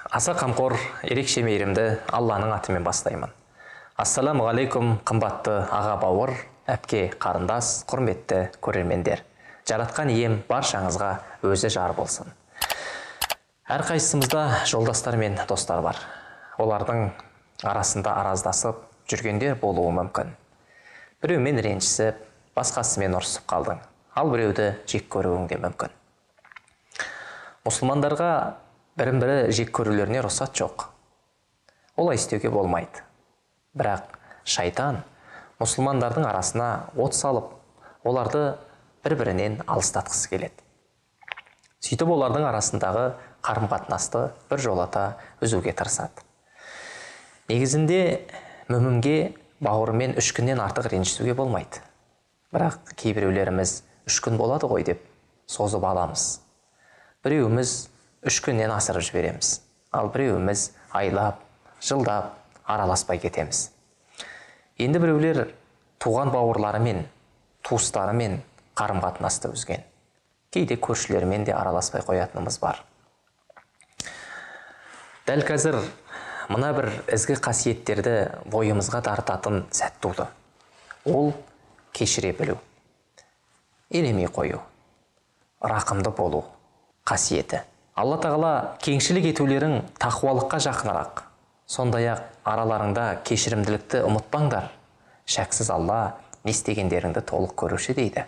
Аса қамқор, ерекше мейірімді Алланың атымен бастаймын. Ассаламу алейкум, қымбатты аға бауыр, әпке, қарындас, құрметті көрермендер. Жаратқан ием баршаңызға өзі жар болсын. Әрқайсымызда жолдастар мен достар бар. Олардың арасында араздасып жүргендер болуы мүмкін. Біреумен ренжісіп, басқасымен ұрсып қалдың, ал біреуді жек көруің де мүмкін. Мұсылмандарға бірін-бірі жек көрулеріне рұқсат жоқ. Олай істеуге болмайды. Бірақ шайтан мұсылмандардың арасына от салып, оларды бір-бірінен алыстатқысы келеді. Сөйтіп олардың арасындағы қарым-қатынасты бір жолата үзуге тырысады. Негізінде мүмінге бауырымен 3 күннен артық ренжісуге болмайды. Бірақ кейбіреулеріміз 3 күн болады ғой деп созып аламыз. Біреуіміз 3 күннен асырып жібереміз, ал біреуіміз айлап, жылдап араласпай кетеміз. Енді біреулер туған бауырларымен, туыстарымен қарым-қатынасты үзген. Кейде көршілермен де араласпай қоятынымыз бар. Дәл қазір мына бір ізгі қасиеттерді бойымызға тартатын сәт туды. Ол кешіре білу, елемей қою, рақымды болу қасиеті. Алла тағала кеңшілік етулерің тақуалыққа жақынырақ. Сондай-ақ араларыңда кешірімділікті ұмытпаңдар. Шәксіз Алла не істегендеріңді толық көруші дейді.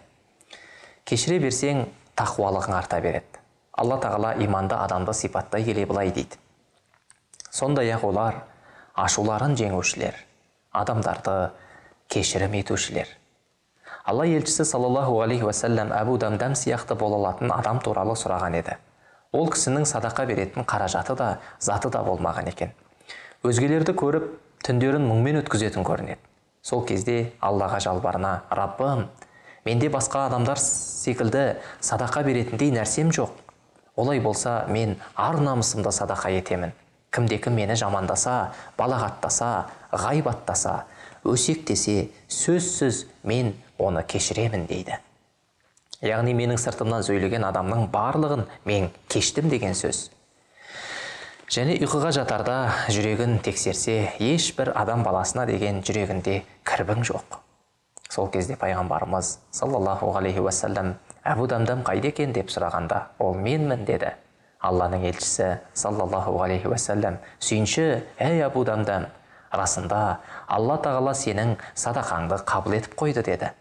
Кешіре берсең, тақуалығың арта береді. Алла тағала иманды адамды сипаттай келе былай дейді. Сондай-ақ олар ашуларын жеңушілер, адамдарды кешірім етушілер. Алла елшісі саллаллаху алейхи уассалам Әбу Дамдам сияқты бола алатын адам туралы сұраған еді. Ол кісінің садақа беретін қаражаты да, заты да болмаған екен. Өзгелерді көріп, түндерін мұңмен өткізетін көрінеді. Сол кезде Аллаға жалбарына: Раббым, менде басқа адамдар секілді садақа беретіндей нәрсем жоқ. Олай болса, мен ар намысымды садақа етемін. Кімде-кім мені жамандаса, балағаттаса, ғайбаттаса, өсектесе, сөзсіз мен оны кешіремін дейді. Яғни менің сыртымнан сөйлеген адамның барлығын мен кештім деген сөз. Және ұйқыға жатарда жүрегін тексерсе, ешбір адам баласына деген жүрегінде кірбің жоқ. Сол кезде пайғамбарымыз саллаллаху алейхи уассалам Әбу Дамдам қайда екен деп сұрағанда, ол менмін деді. Алланың елшісі саллаллаху алейхи уассалам: сүйінші, әй Әбу Дамдам, расында Алла тағала сенің садақаңды қабыл етіп қойды деді.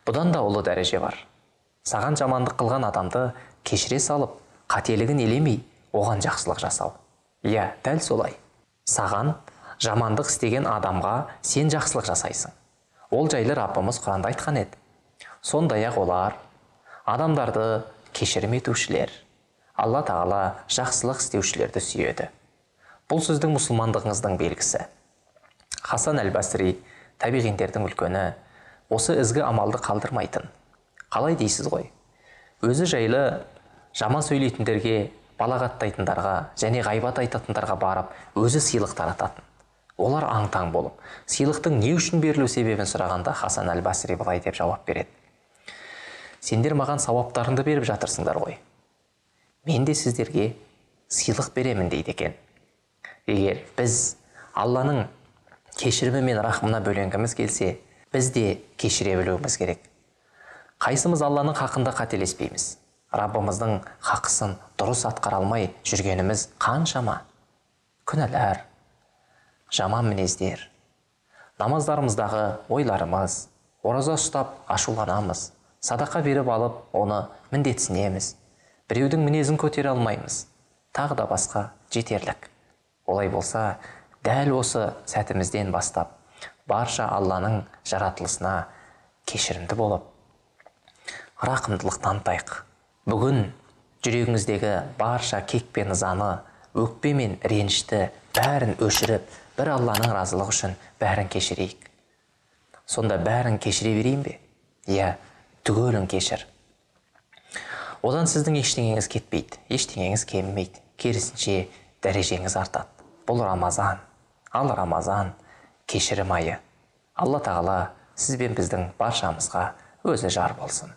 Бұдан да ұлы дәреже бар. Саған жамандық қылған адамды кешіре салып, қателігін елемей, оған жақсылық жасау. Иә, дәл солай. Саған жамандық істеген адамға сен жақсылық жасайсың. Ол жайлы Раббымыз Құранда айтқан еді. Сондай-ақ олар адамдарды кешірім етушілер, Алла тағала жақсылық істеушілерді сүйеді. Бұл сіздің мұсылмандығыңыздың белгісі. Хасан әл-Басри, табиғиндердің үлкені, осы ізгі амалды қалдырмайтын. Қалай дейсіз ғой? Өзі жайлы жаман сөйлейтіндерге, балағаттайтындарға және ғайбат айтатындарға барып, өзі сыйлық тарататын. Олар аң-таң болып, сыйлықтың не үшін берілу себебін сұрағанда Хасан әл-Басри былай деп жауап береді: сендер маған сауаптарыңды беріп жатырсыңдар ғой. Мен де сіздерге сыйлық беремін дейді екен. Егер біз Алланың кешірімі мен рахымына бөленгіміз келсе, біз де кешіре білуіміз керек. Қайсымыз Алланың хақында қателеспейміз? Раббымыздың хақысын дұрыс атқара алмай жүргеніміз қаншама? Күнәлар, жаман мінездер, намаздарымыздағы ойларымыз, ораза ұстап ашуланамыз, садақа беріп алып, оны міндетсінеміз, біреудің мінезін көтере алмаймыз, тағы да басқа жетерлік. Олай болса, дәл осы сәтімізден бастап, барша Алланың жаратылысына кешірімді болып, рақымдылық танытайық. Бүгін жүрегіңіздегі барша кек пен ызаны, өкпе мен ренішті бәрін өшіріп, бір Алланың разылығы үшін бәрін кешірейік. Сонда бәрін кешіре берейін бе? Иә, түгелін кешір. Одан сіздің ештеңеңіз кетпейді, ештеңеңіз кемімейді. Керісінше дәрежеңіз артады. Бұл Рамазан, ал Рамазан кешірім айы. Алла тағала сіз бен біздің баршамызға өзі жар болсын.